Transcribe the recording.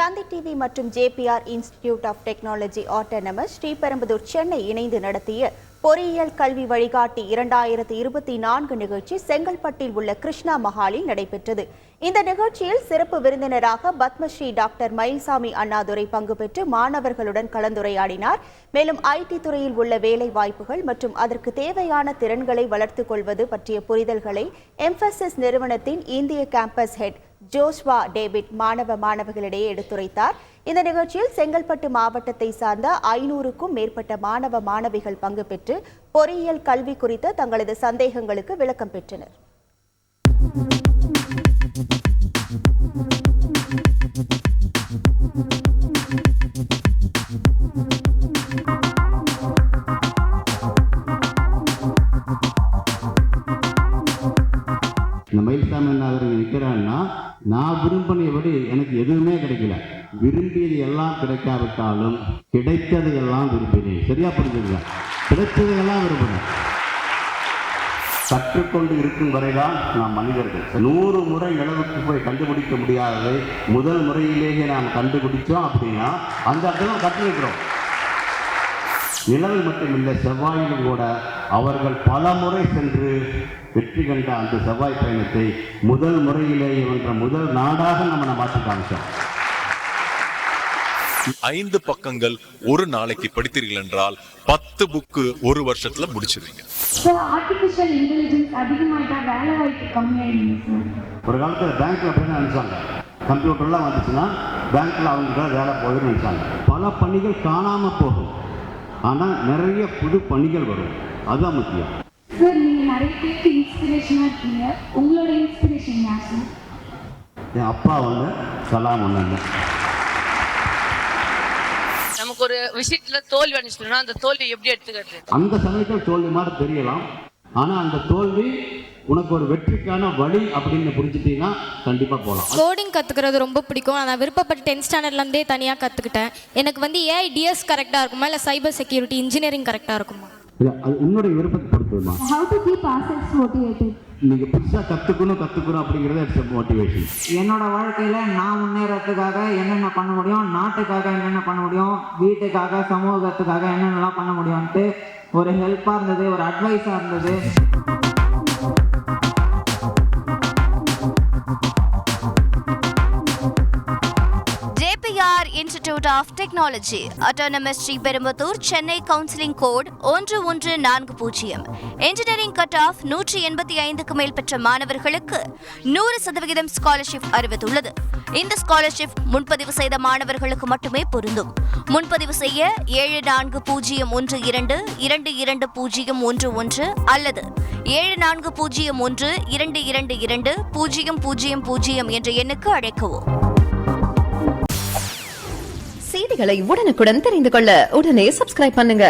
தந்தி TV மற்றும் JPR institute of technology autonomous Sriperumbudur Chennai இணைந்து நடத்திய பொறியியல் கல்வி வழிகாட்டி 2024 நிகழ்ச்சி செங்கல்பட்டில் உள்ள கிருஷ்ணா மஹாலில் நடைபெற்றது. இந்த நிகழ்ச்சியில் சிறப்பு விருந்தினராக பத்மஸ்ரீ டாக்டர் மயில்சாமி அண்ணாதுரை பங்கு பெற்று மாணவர்களுடன் கலந்துரையாடினார். மேலும் IT துறையில் உள்ள வேலை வாய்ப்புகள் மற்றும் அதற்கு தேவையான திறன்களை வளர்த்துக் கொள்வது பற்றிய புரிதல்களை எம்பசிஸ் நிறுவனத்தின் இந்திய கேம்பஸ் ஹெட் ஜோஷ்வா டேவிட் மாணவர்களிடையே எடுத்துரைத்தார். இந்த நிகழ்ச்சியில் செங்கல்பட்டு மாவட்டத்தை சார்ந்த 500க்கும் மேற்பட்ட மாணவிகள் பங்கு பெற்று பொறியியல் கல்வி குறித்த தங்களது சந்தேகங்களுக்கு விளக்கம் பெற்றனர். இந்த மயில்சாமி அவர்கள் நிற்கிறான்னா நான் விரும்பினபடி எனக்கு எதுவுமே கிடைக்கல. விரும்பியது எல்லாம் கிடைக்காவிட்டாலும் கிடைத்ததை எல்லாம் விரும்பினேன். சரியா புரிஞ்சுங்க? கிடைத்ததை எல்லாம் விரும்பினேன். கற்றுக்கொண்டு இருக்கும் வரைதான் நாம் மனிதர்கள். 100 முறை நிலவுக்கு போய் கண்டுபிடிக்க முடியாததை முதல் முறையிலேயே நாம் கண்டுபிடிச்சோம் அப்படின்னா அந்த இடத்துல கற்றுக்கிறோம். நிலவில் மட்டுமில்லை, செவ்வாயிலும் கூட அவர்கள் பல முறை சென்று வெற்றி கண்ட அந்த செவ்வாய் பயணத்தை முதல் முறையிலேயே என்ற முதல் நாடாக நம்ம மாற்றி காமிச்சோம். 5 பக்கங்கள் ஒரு நாளைக்கு படித்தீர்கள் என்றால் 10 புக்கு ஒரு வருஷத்துல முடிச்சிருவீங்க. ஆர்டிஃபிஷியல் இன்டெலிஜென்ஸ் அதிகமாயிட்டா வேலை வாய்ப்பு கம்மியாயிடுங்க. ஒரு காலத்தில் பேங்க்ல அப்படின்னு நினைச்சாங்க, கம்ப்யூட்டர்லாம் வந்துச்சுன்னா பேங்க்ல அவங்க வேலை போகுதுன்னு நினைச்சாங்க. பல பணிகள் காணாம போகும், ஆனால் நிறைய புது பணிகள் வரும். அதுதான் முக்கியம். சார், நீங்க நிறைய பேருக்கு இன்ஸ்பிரேஷனா இருக்கீங்க. உங்களோட இன்ஸ்பிரேஷன் யார் சார்? என் அப்பா கலாம் ஒண்ணு. நமக்கு ஒரு விஷயத்துல தோல்வி அடைஞ்சிட்டோம்னா அந்த தோல்வி எப்படி எடுத்துக்கிறது? அந்த சமயத்தில் தோல்வி மாதிரி தெரியலாம், ஆனா அந்த தோல்வி உனக்கு ஒரு வெற்றிக்கான வழி அப்படின்னு புரிஞ்சுட்டீங்கன்னா கண்டிப்பா போகலாம். கோடிங் கத்துக்கிறது ரொம்ப பிடிக்கும். நான் விருப்பப்பட்டு 10th ஸ்டாண்டர்ட்லேருந்தே தனியாக கற்றுக்கிட்டேன். எனக்கு AI DS கரெக்டாக இருக்குமா இல்லை சைபர் செக்யூரிட்டி இன்ஜினியரிங் கரெக்டாக இருக்குமா? அது உன்னுடைய விருப்பத்தை பொறுத்துமா. How to keep ourselves motivated? நீங்க புதுசா கத்துக்கணும் அப்படிங்கறது இட்ஸ் மோட்டிவேஷன். என்னோட வாழ்க்கையில நான் முன்னேறதுக்காக என்னென்ன பண்ண முடியும், நாட்டுக்காக என்னென்ன பண்ண முடியும், வீட்டுக்காக சமூகத்துக்காக என்னென்னலாம் பண்ண முடியும்ட்டு ஒரு ஹெல்ப்பா இருந்தது, ஒரு அட்வைஸா இருந்தது. JPR Institute of Technology Autonomous Sriperumbudur Chennai counselling code 1140. Engineering cut off 185க்கு மேல் பெற்ற மாணவர்களுக்கு 100% ஸ்காலர்ஷிப் அறிவித்துள்ளது. இந்த ஸ்காலர்ஷிப் முன்பதிவு செய்த மாணவர்களுக்கு மட்டுமே பொருந்தும். முன்பதிவு செய்ய 7402222011 அல்லது 7401222000 என்ற எண்ணுக்கு அழைக்கவும். செய்திகளை உடனுக்குடன் தெரிந்து கொள்ள உடனே சப்ஸ்கிரைப் பண்ணுங்க.